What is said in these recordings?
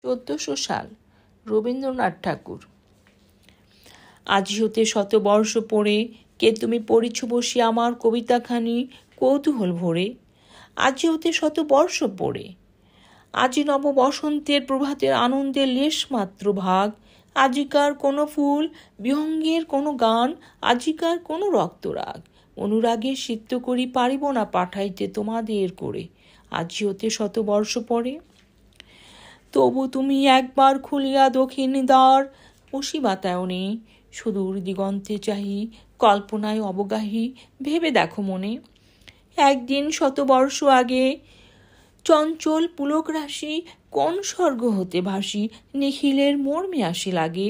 1400 সাল, রবীন্দ্রনাথ ঠাকুর। আজি হতে 100 বর্ষ পরে কে তুমি পড়িছ বসি আমার কবিতাখানি কৌতূহল ভরে। আজি হতে 100 বর্ষ পরে, আজি নব বসন্তের প্রভাতের আনন্দের লেশমাত্র ভাগ। আজিকার কোনো ফুল বিহঙ্গের কোনো গান, আজিকার কোনো রক্তরাগ। অনুরাগের সিদ্ধ করি পারিব না পাঠাইতে তোমাদের করে। আজি হতে 100 বর্ষ পরে, তবু তুমি একবার খুলিয়া দক্ষিণ দ্বার। বসি বাতায়নে সুদূর দিগন্তে চাহি, কল্পনায় অবগাহী ভেবে দেখো মনে। একদিন 100 বর্ষ আগে চঞ্চল পুলক রাশি কোন স্বর্গ হতে ভাসি নিখিলের মর্মে আসি লাগে।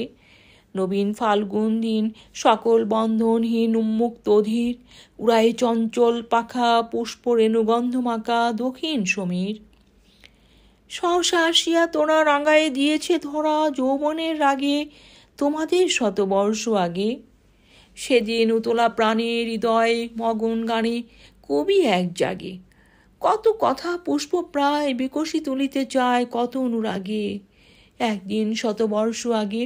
নবীন ফাল্গুন দিন সকল বন্ধনহীন উন্মুক্ত অধীর, উড়াই চঞ্চল পাখা পুষ্প রেণুগন্ধ মাখা দক্ষিণ সমীর। সহসা আসিয়া তোরা রাঙায় দিয়েছে ধরা যৌবনের রাগে তোমাদের 100 বর্ষ আগে। সেদিন উতলা প্রাণের হৃদয় মগন গানে কবি এক জাগে। কত কথা পুষ্প প্রায় বিকশি তুলিতে চায় কত অনুরাগে। একদিন 100 বর্ষ আগে,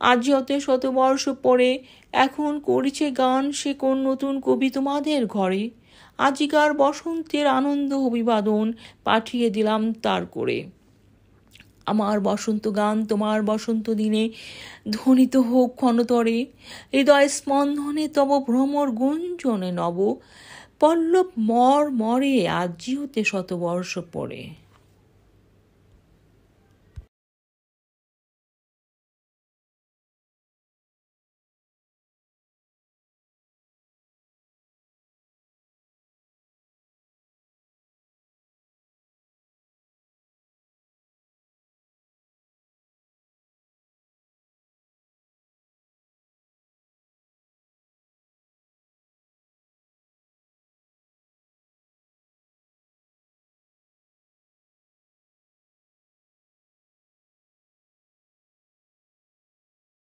আজি হতে 100 বর্ষ পরে, এখন করিছে গান সে কোন নতুন কবি তোমাদের ঘরে। আজিকার বসন্তের আনন্দ অভিবাদন পাঠিয়ে দিলাম তার করে। আমার বসন্ত গান তোমার বসন্ত দিনে ধ্বনিত হোক ক্ষণতরে। হৃদয় স্পন্দনে তব ভ্রমর গুঞ্জনে নব, পল্লব মর মরে আজি হতে 100 বর্ষ পরে।